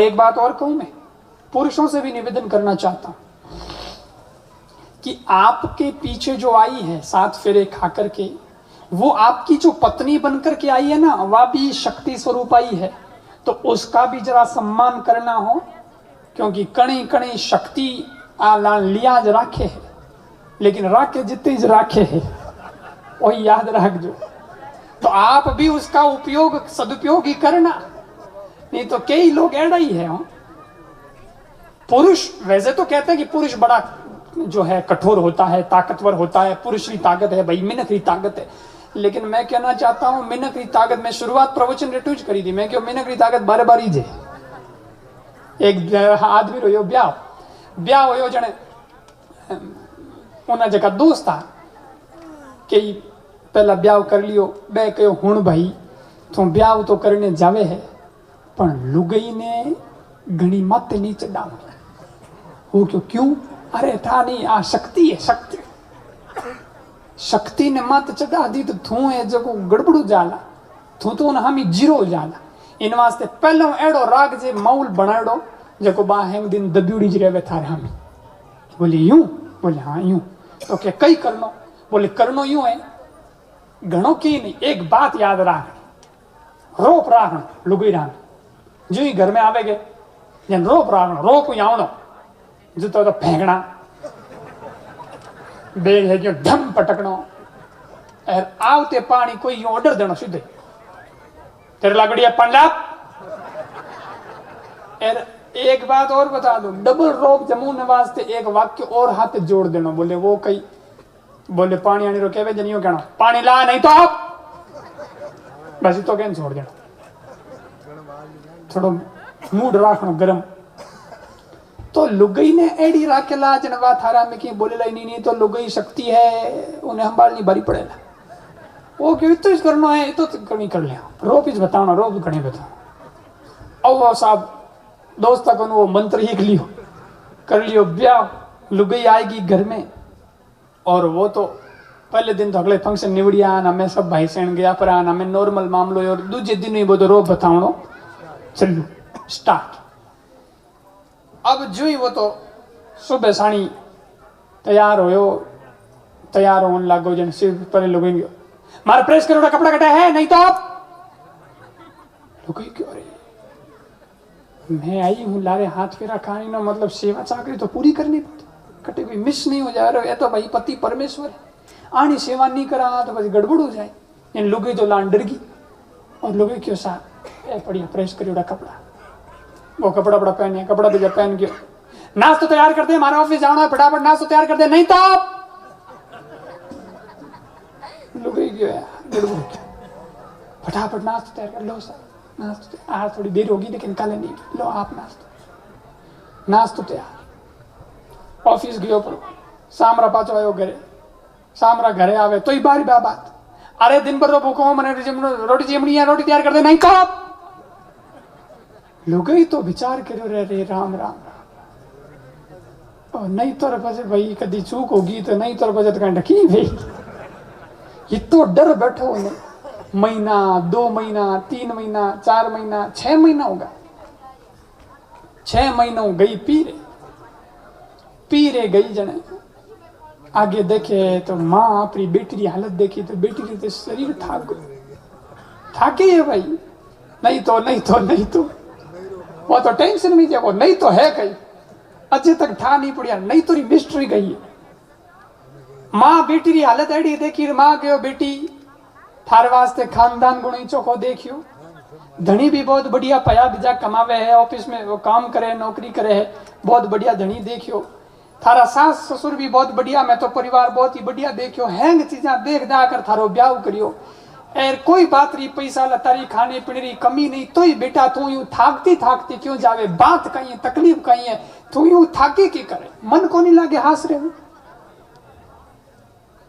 एक बात और कहूं, मैं पुरुषों से भी निवेदन करना चाहता हूं कि आपके पीछे जो आई है 7 फेरे खाकर के, वो आपकी जो पत्नी बनकर के आई है ना, वह भी शक्ति स्वरूप आई है, तो उसका भी जरा सम्मान करना हो, क्योंकि कणी कणी शक्ति लियाज राखे है, लेकिन राखे जितनी राखे है वही याद रख जो। तो आप भी उसका उपयोग सदुपयोग ही करना, नहीं तो कई लोग ऐसा ही है। पुरुष वैसे तो कहते हैं कि पुरुष बड़ा जो है कठोर होता है, ताकतवर होता है, पुरुष की ताकत है भाई, मिनख की ताकत है। लेकिन मैं कहना चाहता हूं मिनख की ताकत, मैं शुरुआत प्रवचन रेटू ज करी थी, मैं क्यों मिनख की ताकत बारे बारी जे। एक आदमी रो ब्याह हो जने उन्हें जगह दोस्त था कई पहला ब्याह कर लियो, बे कहो हुण भाई तू ब्याह तो करने जावे है, पर लुगई ने घनी मत नहीं चढ़ाव। वो क्यों? अरे था नहीं, आ शक्ति है, शक्ति ने मत चढ़ा दी तो थू है जो गड़बड़ू जाला, थू तो हामी जीरो जाला। इन वास्ते पहलो एड़ो राग जे माउल बनाड़ो जो बा हेंग दिन दब्यूड़ी ज रहे थारे हामी। बोले यूं? बोले हाँ यूं। तो क्या कई करनो? बोले करनो यूं है, घणो की नहीं, एक बात याद रखनी, रोप राखना लुगई रान जो ही घर में आवेगे जन रोप राखना, रोप आवनो जूतो तो फेंकना, बेग है जो ढम पटकनो, और आवते पानी कोई यूं ऑर्डर देना सीधे तेरे लागड़िया पंजाब। और एक बात और बता दो, डबल रोप जमूने वास्ते एक वाक्य और हाथ जोड़ देना। बोले वो कई बोले पानी आने रोके वे जनियो कहना पानी ला, नहीं तो आप बस तो कहन छोड़ देना, थोड़ा मूड राखना गरम। तो लुगई ने एडी राके ला जनवा थारा में की बोले लाई नहीं तो लुगई शक्ति है, उन्हें संभालनी बारी पड़ेगा। वो क्यों तो इस करना है, तो नहीं कर लिया, रोप इस बताना, रोप घने बताओ। और वो साहब दोस्त को वो मंत्र ही लियो कर लियो, ब्याह लुगई आएगी घर में, और वो तो पहले दिन तो अगले फंक्शन निवड़िया ना, मैं सब भाई सेन गया पर ना मैं नॉर्मल मामलो, और दूसरे दिन ही वो तो रोप बताओ चलू स्टार्ट। अब जो ही वो तो सुबह साणी तैयार होने लागो, जन सिर पर लगेंगे मारे प्रेस करोड़ा कपड़ा कटा है, नहीं तो आप क्यों? अरे मैं आई हूं लारे हाथ फेरा खाने ना, मतलब सेवा चाकरी तो पूरी करनी पड़ती, कटे कोई मिस नहीं हो जा रहा है, तो भाई पति परमेश्वर है, आनी सेवा नहीं करा तो बस गड़बड़ हो जाए। इन लुगई तो लान डर गई, और लुगई क्यों सा बढ़िया प्रेस करोड़ा कपड़ा, वो कपड़ा बड़ा पहने, कपड़ा भी जब पहन के नाश्ता तो तैयार कर दे, हमारा ऑफिस जाना है, फटाफट नाश्ता तो तैयार कर दे, नहीं तो आप लुगई क्यों है फटाफट नाश्ता तैयार कर लो सर, नाश्ता आज थोड़ी देर होगी लेकिन कल नहीं, लो आप नाश्ता तैयार। ऑफिस गयो पर सामरा पाचो आयो घरे, सामरा घरे आवे तो ही बारी बात, अरे दिन भर तो भूखो मैंने रोटी चिमड़ी है, रोटी तैयार कर दे, नहीं तो आप लुगई तो विचार करो रे राम राम, और नहीं तो बजे भाई कदी चूक होगी तो नहीं तो बजे कहीं ढकी भाई, ये तो डर बैठो ने, महीना 2 महीना 3 महीना 4 महीना 6 महीना होगा, 6 महीनों गई पीरे गई जने आगे देखे तो माँ अपनी बेटी की हालत देखी तो बेटी की तो शरीर थाके है भाई, नहीं तो वो तो टेंशन में वो नहीं तो है कहीं अजय तक ठा नहीं पड़िया, नहीं तो मिस्ट्री गई है। माँ बेटी की हालत एडी देखी, माँ कहो बेटी थारे वास्ते खानदान गुणी चोखो देखियो, धनी भी बहुत बढ़िया पया बिजा कमावे है, ऑफिस में वो काम करे नौकरी करे है, बहुत बढ़िया धनी देखियो, थारा सास ससुर भी बहुत बढ़िया, मैं तो परिवार बहुत ही बढ़िया देखियो, हैंग चीजा देख दा कर थारो ब्याह करियो, एर कोई बात रही पैसा लतारी खाने पीने की कमी नहीं, तो ही बेटा तू यूं थाकती क्यों जावे, बात कहीं है तकलीफ कहीं है, तू यूं थाके की करे, मन को नहीं लागे हास रहे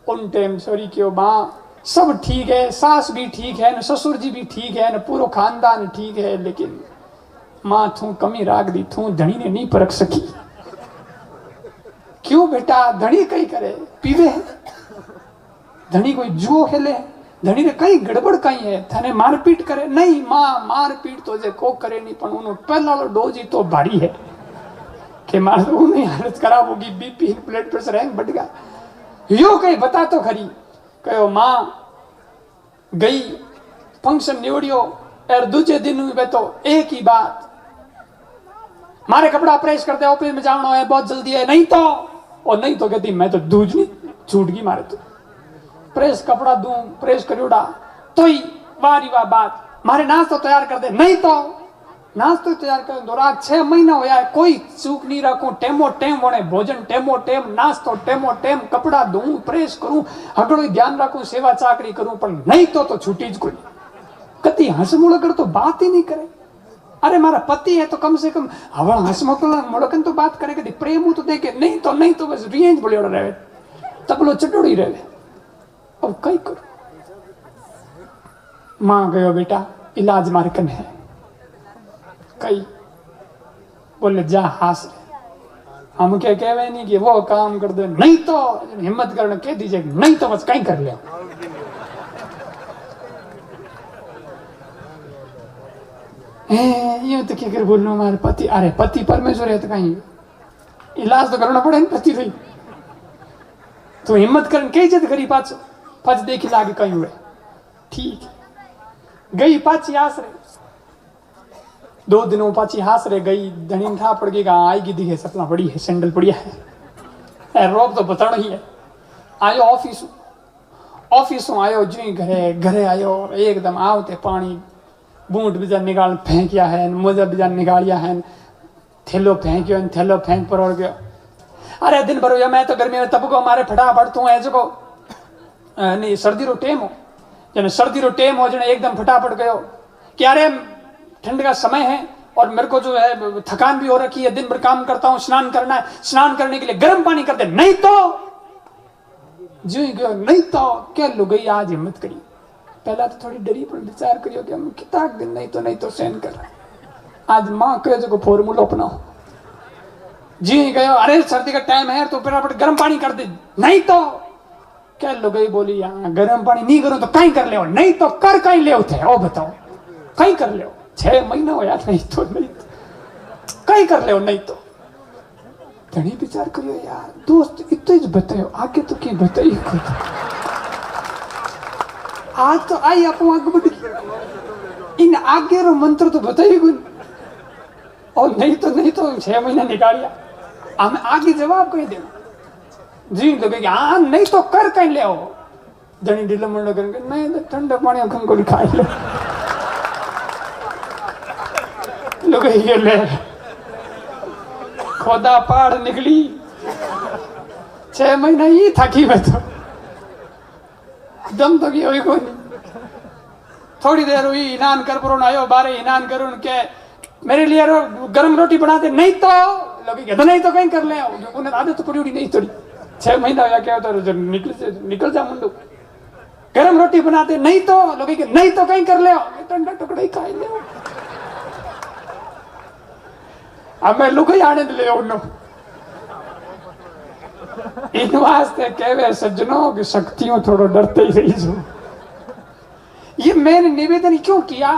उन टाइम सॉरी क्यों माँ सब ठीक है, सास भी ठीक है न ससुर जी भी ठीक है न पूरा खानदान ठीक है, लेकिन माँ तू कमी राग दी, तू धनी ने नहीं परख सकी। क्यों बेटा? धनी कहीं करे पीवे है, धनी कोई जुओ खेले धनी ने कई गड़बड़ कई है, थाने मारपीट करे नहीं मां, मारपीट तो जे को करे नहीं, पण उनो पहला डोज ही तो भारी है कि मार तो नहीं हालत खराब होगी, बीपी ब्लड प्रेशर है बढ़ गया। यो कहीं बता तो खरी, कहो मां गई फंक्शन निवड़ियो और दूसरे दिन हुई तो एक ही बात, मारे कपड़ा प्रेस करते ऑफिस में जाना है बहुत जल्दी है, नहीं तो, और नहीं तो कहती मैं तो दूज नहीं छूट गई मारे तो प्रेस कपड़ा दूं प्रेस करियोड़ा तो ही वारी वाह बात, मारे नाश्तो तैयार कर दे, नहीं तो नाश्तो तैयार कर दो, रात 6 महीना होया है कोई चूक नहीं रखूं, टेमो टेम वणे भोजन टेमो टेम, नाश्तो टेमो टेम, कपड़ा दूं प्रेस करूं, हगड़ो ध्यान रखूं, सेवा चाकरी करूं, पर नहीं तो छूटी ज कोई। कति हंसमुड़कर तो बात ही नहीं करे। अरे मारा पति है तो कम से कम हवा हंसमुड़कन तो बात करे, कभी प्रेम तो देखे, नहीं तो बस रियंज बोलियोड़ा रहे, तबलो चटोड़ी रहे। अब कई करो, मां गयो बेटा इलाज मारे कन है, कई बोले जा हास हम क्या कहवे नहीं कि वो काम कर दे, नहीं तो हिम्मत करने कह दीजिए, नहीं तो बस कहीं कर ले। ये तो क्या कर बोलना हमारे पति, अरे पति परमेश्वर है तो कहीं इलाज तो करना पड़े पति भाई, तो हिम्मत करने कही जत करी पाचो पच देखी लागे कहीं हुए, ठीक गई पाची आसरे 2 दिनों पाची हास रहे गई, धनी था पड़ गई आएगी दिखे सपना पड़ी है, सैंडल पड़िया है, रोब तो बताना ही है। आयो ऑफिस आयो जी घरे आयो, एकदम आवते पानी बूट बीजा निकाल फेंकिया है, मोजा बीजा निकालिया है, थैलो फेंकियो, थैलो फेंक परोड़ गयो। अरे दिन भर मैं तो गर्मी में तबको मारे फटाफट तू ऐसे को नहीं सर्दी रो टेम हो, जन सर्दी रो टेम हो जन एकदम फटाफट गयो कि अरे ठंड का समय है और मेरे को जो है थकान भी हो रखी है, दिन भर काम करता हूँ, स्नान करना है, स्नान करने के लिए गर्म पानी कर दे, नहीं तो जी गयो, नहीं तो क्या लो गई आज हिम्मत करी, पहला तो थोड़ी डरी पर विचार करियो कि हम कितना दिन नहीं तो सहन कर रहे, आज माँ कहे जो फॉर्मूला अपनाओ, जी गयो अरे सर्दी का टाइम है तो फटाफट गर्म पानी कर दे, नहीं तो क्या लो गई बोली यहाँ गर्म पानी नहीं करो तो कहीं कर ले, नहीं तो कर कहीं ले थे, ओ बताओ कहीं कर ले, 6 महीना हो यार, नहीं तो कहीं कर ले, नहीं तो धनी विचार करियो यार दोस्त इतना ही बतायो, आगे तो क्या बताइए खुद, आज तो आई आप आगे बढ़, इन आगे रो मंत्र तो बताइए कुछ, और नहीं तो 6 महीना निकालिया, हमें आगे जवाब कहीं देना जी लगे हाँ नहीं तो कर कहीं ले आओ, धनी ढीला मुंडा करके नहीं तो ठंडा पानी अखन को खाई लो, लोग ये ले खोदा पहाड़ निकली, 6 महीना ही थकी मैं तो दम तो की हुई कोई नहीं, थोड़ी देर हुई इनान कर पुरोन आयो बारे इनान करूं के मेरे लिए गरम रोटी बना दे, नहीं तो लगे तो नहीं तो कहीं कर ले, उन्हें आदत तो पड़ी उड़ी नहीं थोड़ी 6 महीना हो क्या होता है निकल जा मुंडो, गरम रोटी बना दे, नहीं तो लगे नहीं तो कहीं कर ले, ठंडा टुकड़ा ही खाई ले, अब मैं लुक ही आने ले उन्नो इन वास्ते कहवे सज्जनों की शक्तियों थोड़ा डरते ही रही जो। ये मैंने निवेदन क्यों किया,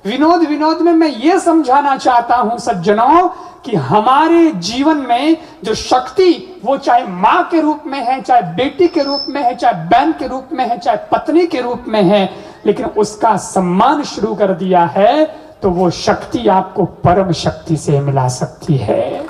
विनोद में मैं ये समझाना चाहता हूं सज्जनों कि हमारे जीवन में जो शक्ति वो चाहे माँ के रूप में है, चाहे बेटी के रूप में है, चाहे बहन के रूप में है, चाहे पत्नी के रूप में है, लेकिन उसका सम्मान शुरू कर दिया है तो वो शक्ति आपको परम शक्ति से मिला सकती है।